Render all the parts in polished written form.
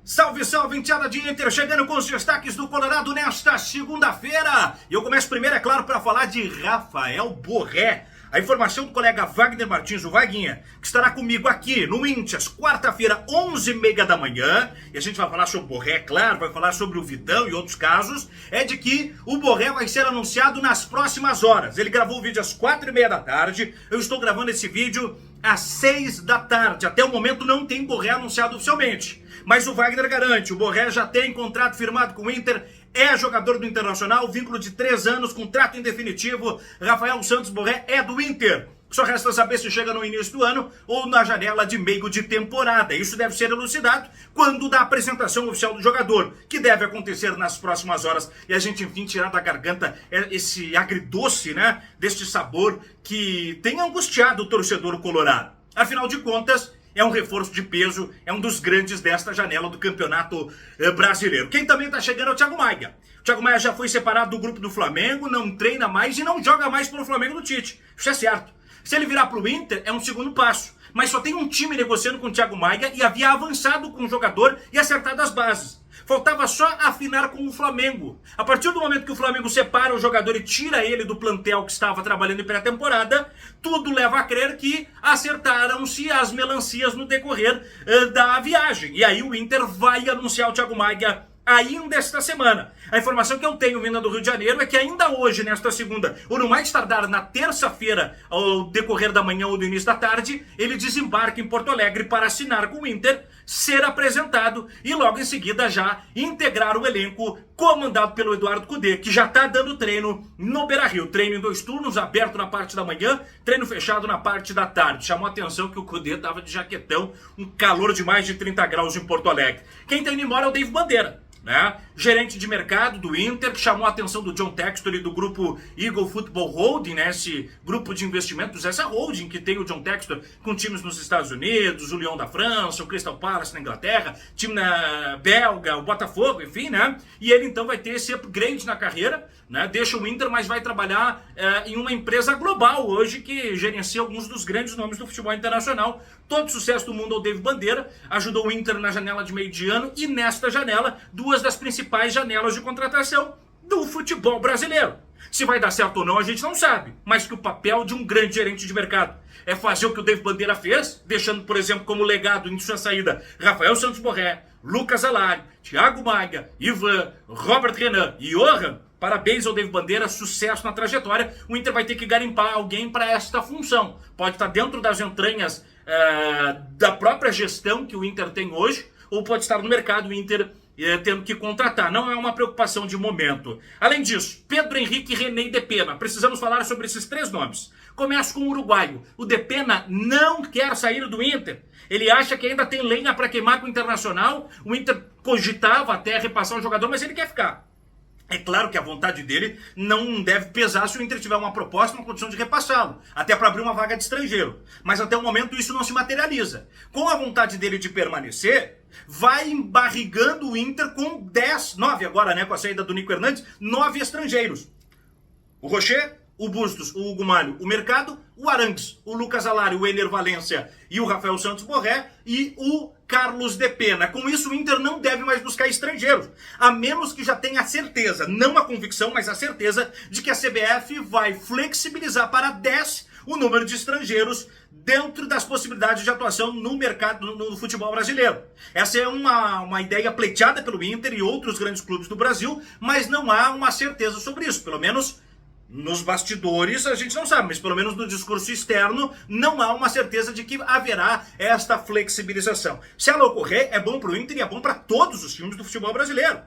Salve, salve, enteada de Inter, chegando com os destaques do Colorado nesta segunda-feira. E eu começo primeiro, é claro, para falar de Rafael Borré. A informação do colega Wagner Martins, o Vaguinha, que estará comigo aqui no Intias, quarta-feira, 11h30 da manhã. E a gente vai falar sobre o Borré, claro, vai falar sobre o Vitão e outros casos. É de que o Borré vai ser anunciado nas próximas horas. Ele gravou o vídeo às 4h30 da tarde. Eu estou gravando esse vídeo às 6 da tarde. Até o momento não tem Borré anunciado oficialmente. Mas o Wagner garante, o Borré já tem contrato firmado com o Inter, é jogador do Internacional, vínculo de 3 anos, contrato em definitivo. Rafael Santos Borré é do Inter. Só resta saber se chega no início do ano ou na janela de meio de temporada. Isso deve ser elucidado quando da apresentação oficial do jogador, que deve acontecer nas próximas horas. E a gente, enfim, tirar da garganta esse agridoce, né, deste sabor que tem angustiado o torcedor colorado. Afinal de contas, é um reforço de peso, é um dos grandes desta janela do campeonato brasileiro. Quem também está chegando é o Thiago Maia. O Thiago Maia já foi separado do grupo do Flamengo, não treina mais e não joga mais pelo Flamengo do Tite. Isso é certo. Se ele virar para o Inter, é um segundo passo. Mas só tem um time negociando com o Thiago Maia e havia avançado com o jogador e acertado as bases. Faltava só afinar com o Flamengo. A partir do momento que o Flamengo separa o jogador e tira ele do plantel que estava trabalhando em pré-temporada, tudo leva a crer que acertaram-se as melancias no decorrer da viagem. E aí o Inter vai anunciar o Thiago Maia ainda esta semana. A informação que eu tenho vinda do Rio de Janeiro é que ainda hoje, nesta segunda, ou no mais tardar na terça-feira, ao decorrer da manhã ou do início da tarde, ele desembarca em Porto Alegre para assinar com o Inter, ser apresentado e logo em seguida já integrar o elenco comandado pelo Eduardo Cudê, que já está dando treino no Beira-Rio. Treino em 2 turnos, aberto na parte da manhã, treino fechado na parte da tarde. Chamou a atenção que o Cudê estava de jaquetão, um calor de mais de 30 graus em Porto Alegre. Quem está indo embora é o Dave Bandeira, né? Gerente de mercado do Inter, que chamou a atenção do John Textor e do grupo Eagle Football Holding, né? Esse grupo de investimentos, essa holding que tem o John Textor com times nos Estados Unidos, o Lyon da França, o Crystal Palace na Inglaterra, time na belga, o Botafogo, enfim, né? E ele então vai ter esse upgrade na carreira, né? Deixa o Inter, mas vai trabalhar em uma empresa global hoje que gerencia alguns dos grandes nomes do futebol internacional. Todo sucesso do mundo ao Dave Bandeira, ajudou o Inter na janela de meio de ano e nesta janela, duas das principais janelas de contratação do futebol brasileiro. Se vai dar certo ou não, a gente não sabe, mas que o papel de um grande gerente de mercado é fazer o que o Dave Bandeira fez, deixando, por exemplo, como legado em sua saída Rafael Santos Borré, Lucas Alari, Thiago Maia, Ivan, Robert Renan e Johan. Parabéns ao Dave Bandeira, sucesso na trajetória. O Inter vai ter que garimpar alguém para esta função. Pode estar dentro das entranhas da própria gestão que o Inter tem hoje, ou pode estar no mercado o Inter tendo que contratar. Não é uma preocupação de momento. Além disso, Pedro Henrique, René e Depena. Precisamos falar sobre esses 3 nomes. Começo com o uruguaio. O Depena não quer sair do Inter. Ele acha que ainda tem lenha para queimar com o Internacional. O Inter cogitava até repassar o jogador, mas ele quer ficar. É claro que a vontade dele não deve pesar se o Inter tiver uma proposta, uma condição de repassá-lo, até para abrir uma vaga de estrangeiro. Mas até o momento isso não se materializa. Com a vontade dele de permanecer, vai embarrigando o Inter com 9 agora, né, com a saída do Nico Hernandes, 9 estrangeiros. O Rocher, o Bustos, o Hugo Malho, o Mercado, o Arangues, o Lucas Alari, o Ener Valência e o Rafael Santos Borré e o Carlos Depena. Com isso, o Inter não deve mais buscar estrangeiros, a menos que já tenha a certeza, não a convicção, mas a certeza de que a CBF vai flexibilizar para 10 o número de estrangeiros dentro das possibilidades de atuação no mercado, no futebol brasileiro. Essa é uma ideia pleiteada pelo Inter e outros grandes clubes do Brasil, mas não há uma certeza sobre isso, pelo menos nos bastidores a gente não sabe, mas pelo menos no discurso externo não há uma certeza de que haverá esta flexibilização. Se ela ocorrer, é bom para o Inter e é bom para todos os times do futebol brasileiro.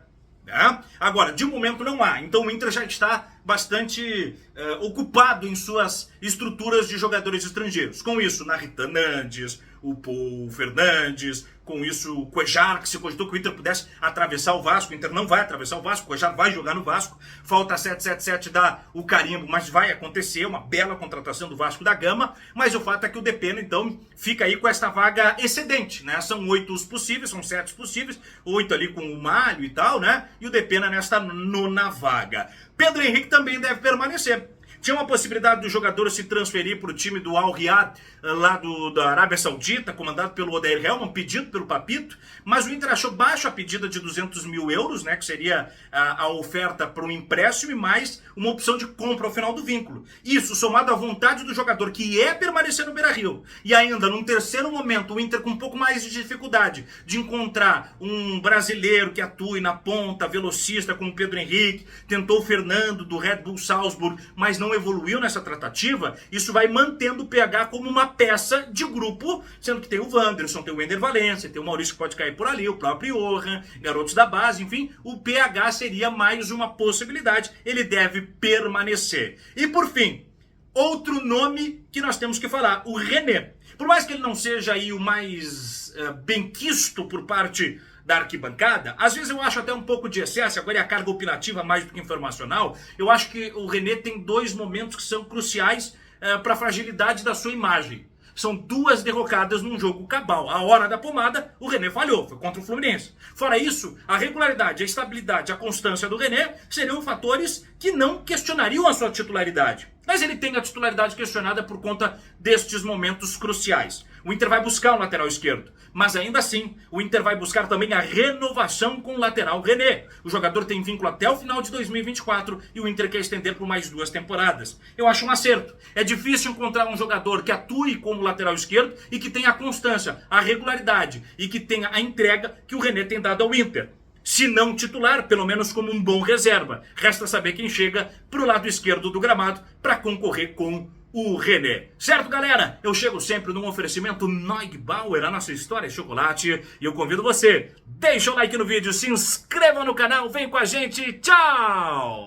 Né? Agora, de momento não há, então o Inter já está bastante ocupado em suas estruturas de jogadores estrangeiros. Com isso, Narita Nandes, o Paul Fernandes, com isso o Cuejar, que se cogitou que o Inter pudesse atravessar o Vasco. O Inter não vai atravessar o Vasco, o Cuejar vai jogar no Vasco. Falta 777 dar o carimbo, mas vai acontecer, uma bela contratação do Vasco da Gama. Mas o fato é que o Depena, então, fica aí com esta vaga excedente, né? São 8 os possíveis, são 7 os possíveis, 8 ali com o Malho e tal, né? E o Depena nesta 9ª vaga. Pedro Henrique também deve permanecer. Tinha uma possibilidade do jogador se transferir para o time do Al Riyad, lá da Arábia Saudita, comandado pelo Odair Helman, pedido pelo Papito, mas o Inter achou baixo a pedida de 200 mil euros, né, que seria a oferta para um empréstimo e mais uma opção de compra ao final do vínculo. Isso somado à vontade do jogador, que é permanecer no Beira-Rio, e ainda num terceiro momento o Inter com um pouco mais de dificuldade de encontrar um brasileiro que atue na ponta, velocista como o Pedro Henrique, tentou o Fernando do Red Bull Salzburg, mas não evoluiu nessa tratativa. Isso vai mantendo o PH como uma peça de grupo, sendo que tem o Wanderson, tem o Ender Valencia, tem o Maurício que pode cair por ali, o próprio Johan, garotos da base, enfim, o PH seria mais uma possibilidade, ele deve permanecer. E por fim, outro nome que nós temos que falar, o René. Por mais que ele não seja aí o mais benquisto por parte da arquibancada, às vezes eu acho até um pouco de excesso, agora é a carga opinativa mais do que informacional. Eu acho que o René tem dois momentos que são cruciais para a fragilidade da sua imagem. São duas derrocadas num jogo cabal. A hora da pomada, o René falhou, foi contra o Fluminense. Fora isso, a regularidade, a estabilidade, a constância do René seriam fatores que não questionariam a sua titularidade. Mas ele tem a titularidade questionada por conta destes momentos cruciais. O Inter vai buscar um lateral esquerdo, mas ainda assim, o Inter vai buscar também a renovação com o lateral René. O jogador tem vínculo até o final de 2024 e o Inter quer estender por mais 2 temporadas. Eu acho um acerto. É difícil encontrar um jogador que atue como lateral esquerdo e que tenha a constância, a regularidade e que tenha a entrega que o René tem dado ao Inter. Se não titular, pelo menos como um bom reserva. Resta saber quem chega para o lado esquerdo do gramado para concorrer com o René. Certo, galera? Eu chego sempre num oferecimento Neugbauer, a nossa história é chocolate. E eu convido você, deixa o like no vídeo, se inscreva no canal, vem com a gente, tchau!